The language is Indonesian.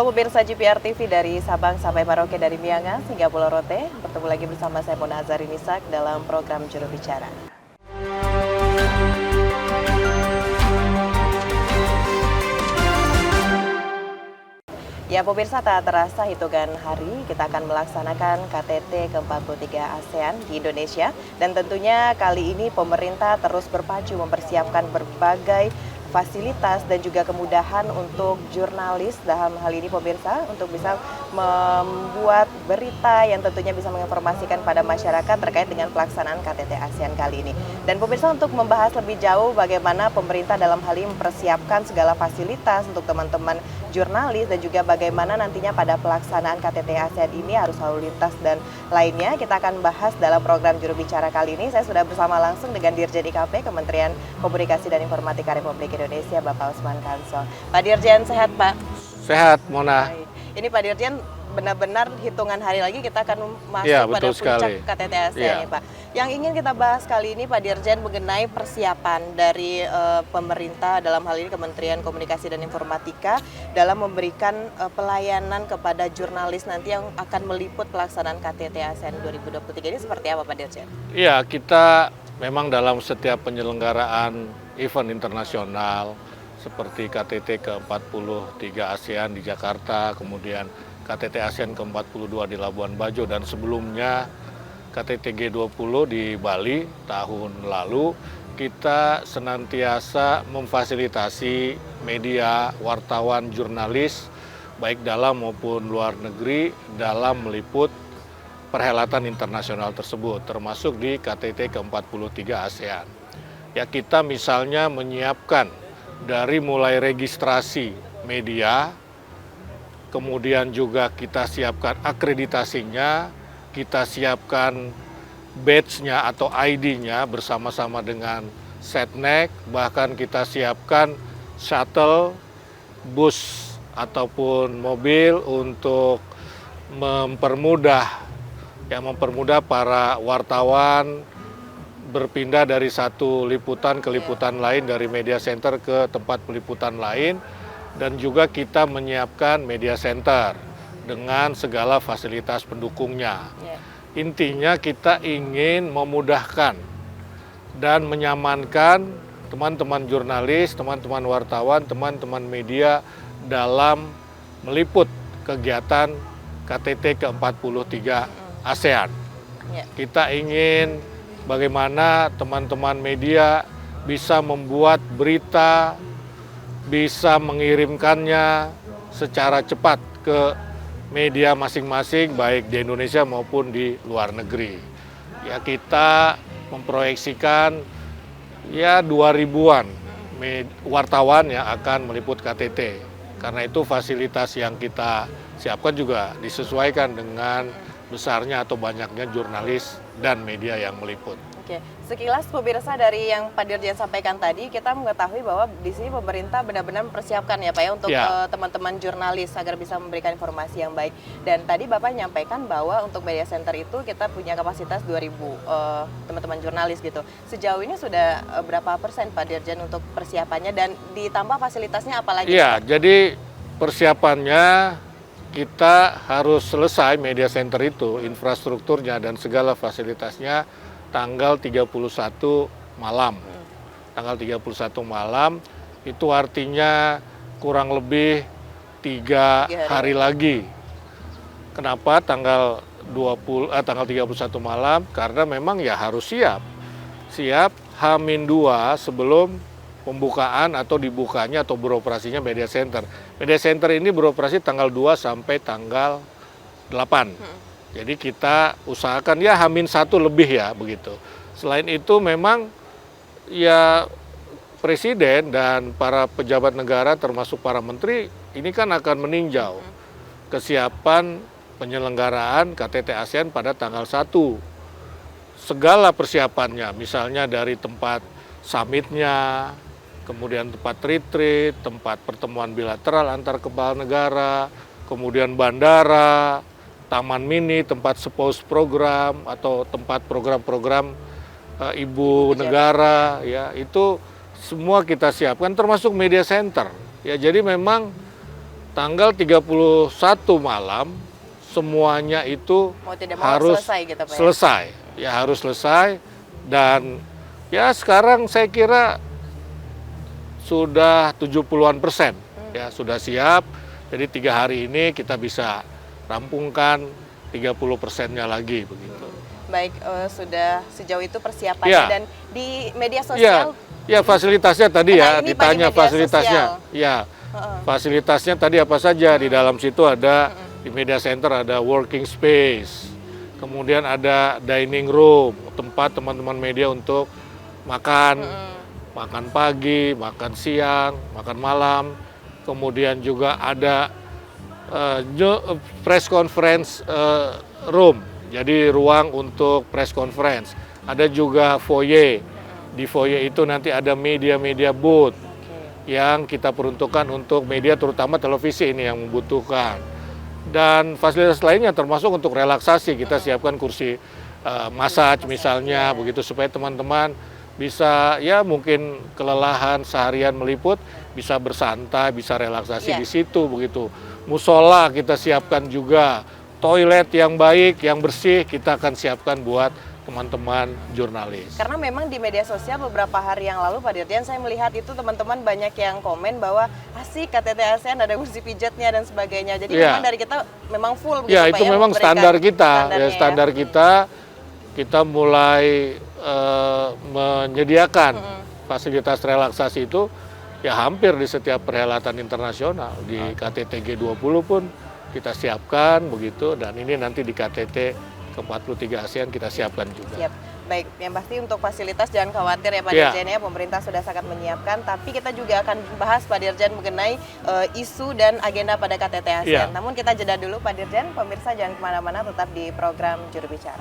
Halo pemirsa GPR TV dari Sabang sampai Merauke, dari Miangas hingga Pulau Rote. Bertemu lagi bersama saya Mona Azharinisak dalam program Juru Bicara. Ya pemirsa, tak terasa hitungan hari kita akan melaksanakan KTT ke-43 ASEAN di Indonesia. Dan tentunya kali ini pemerintah terus berpacu mempersiapkan berbagai fasilitas dan juga kemudahan untuk jurnalis dalam hal ini pemirsa untuk bisa membuat berita yang tentunya bisa menginformasikan pada masyarakat terkait dengan pelaksanaan KTT ASEAN kali ini. Dan pemirsa, untuk membahas lebih jauh bagaimana pemerintah dalam hal ini mempersiapkan segala fasilitas untuk teman-teman jurnalis dan juga bagaimana nantinya pada pelaksanaan KTT ASEAN ini harus lalu lintas dan lainnya, kita akan bahas dalam program Juru Bicara kali ini. Saya sudah bersama langsung dengan Dirjen IKP Kementerian Komunikasi dan Informatika Republik Indonesia, Bapak Usman Kansong. Pak Dirjen, sehat Pak? Sehat, Mona. Baik. Ini Pak Dirjen, benar-benar hitungan hari lagi kita akan masuk Ya, pada puncak sekali. KTT ASEAN Ya. nih Pak. Yang ingin kita bahas kali ini Pak Dirjen mengenai persiapan dari pemerintah, dalam hal ini Kementerian Komunikasi dan Informatika dalam memberikan pelayanan kepada jurnalis nanti yang akan meliput pelaksanaan KTT ASEAN 2023 ini seperti apa Pak Dirjen? Iya, kita memang dalam setiap penyelenggaraan event internasional seperti KTT ke-43 ASEAN di Jakarta, kemudian KTT ASEAN ke-42 di Labuan Bajo, dan sebelumnya KTT G20 di Bali tahun lalu, kita senantiasa memfasilitasi media, wartawan, jurnalis, baik dalam maupun luar negeri, dalam meliput perhelatan internasional tersebut, termasuk di KTT ke-43 ASEAN. Ya, kita misalnya menyiapkan dari mulai registrasi media, kemudian juga kita siapkan akreditasinya, kita siapkan badge-nya atau ID-nya bersama-sama dengan Setnek, bahkan kita siapkan shuttle, bus ataupun mobil untuk mempermudah para wartawan berpindah dari satu liputan ke liputan lain, dari media center ke tempat peliputan lain, dan juga kita menyiapkan media center dengan segala fasilitas pendukungnya. Intinya kita ingin memudahkan dan menyamankan teman-teman jurnalis, teman-teman wartawan, teman-teman media dalam meliput kegiatan KTT ke-43 ASEAN. Kita ingin bagaimana teman-teman media bisa membuat berita, bisa mengirimkannya secara cepat ke media masing-masing, baik di Indonesia maupun di luar negeri. Ya, kita memproyeksikan 2.000-an wartawan yang akan meliput KTT. Karena itu fasilitas yang kita siapkan juga disesuaikan dengan besarnya atau banyaknya jurnalis dan media yang meliput. Oke, sekilas pemirsa dari yang Pak Dirjen sampaikan tadi, kita mengetahui bahwa di sini pemerintah benar-benar mempersiapkan ya Pak ya untuk teman-teman jurnalis agar bisa memberikan informasi yang baik. Dan tadi Bapak menyampaikan bahwa untuk media center itu kita punya kapasitas 2.000 teman-teman jurnalis gitu. Sejauh ini sudah berapa persen Pak Dirjen untuk persiapannya dan ditambah fasilitasnya apa lagi? Iya, jadi persiapannya kita harus selesai media center itu, infrastrukturnya dan segala fasilitasnya tanggal 31 malam. Tanggal 31 malam itu artinya kurang lebih 3 hari lagi. Kenapa tanggal 31 malam? Karena memang ya harus siap H-2 sebelum pembukaan atau dibukanya atau beroperasinya media center. Media center ini beroperasi tanggal 2 sampai tanggal 8. Jadi kita usahakan ya H-1 lebih ya begitu. Selain itu memang ya Presiden dan para pejabat negara termasuk para menteri ini kan akan meninjau kesiapan penyelenggaraan KTT ASEAN pada tanggal 1. Segala persiapannya, misalnya dari tempat summitnya, kemudian tempat retreat, tempat pertemuan bilateral antar kepala negara, kemudian bandara, taman mini, tempat spouse program atau tempat program-program ibu negara, ya itu semua kita siapkan termasuk media center. Ya, jadi memang tanggal 31 malam semuanya itu Mau tidak mau harus selesai gitu Pak ya? selesai. Ya harus selesai, dan ya sekarang saya kira sudah 70-an% ya sudah siap. Jadi 3 hari ini kita bisa rampungkan 30%-nya lagi begitu. Baik, sudah sejauh itu persiapannya Ya. dan di media Ya, sosial. ya fasilitasnya tadi Nah, ya ini Pak, di ditanya media fasilitasnya. sosial. Ya, Heeh. fasilitasnya tadi apa saja di dalam situ ada di media center ada working space, kemudian ada dining room, tempat teman-teman media untuk makan, makan pagi, makan siang, makan malam, kemudian juga ada press conference room, jadi ruang untuk press conference. Ada juga foyer. Di foyer itu nanti ada media-media booth yang kita peruntukkan untuk media, terutama televisi ini yang membutuhkan. Dan fasilitas lainnya termasuk untuk relaksasi, kita siapkan kursi massage misalnya, begitu supaya teman-teman bisa ya mungkin kelelahan seharian meliput, bisa bersantai, bisa relaksasi di situ begitu. Musola kita siapkan juga, toilet yang baik, yang bersih kita akan siapkan buat teman-teman jurnalis. Karena memang di media sosial beberapa hari yang lalu Pak Dirjen saya melihat itu teman-teman banyak yang komen bahwa asik KTT ASEAN ada kursi pijatnya dan sebagainya. Jadi memang dari kita memang full begitu Ya, Pak itu ya, memang standar kita. Ya, standar ya. kita mulai menyediakan fasilitas relaksasi itu ya hampir di setiap perhelatan internasional. Di KTT G20 pun kita siapkan begitu, dan ini nanti di KTT ke-43 ASEAN kita siapkan juga. Siap. Baik, yang pasti untuk fasilitas jangan khawatir ya Pak Dirjen ya, pemerintah sudah sangat menyiapkan, tapi kita juga akan bahas Pak Dirjen mengenai isu dan agenda pada KTT ASEAN. Namun kita jeda dulu Pak Dirjen, pemirsa jangan kemana-mana, tetap di program Juru Bicara.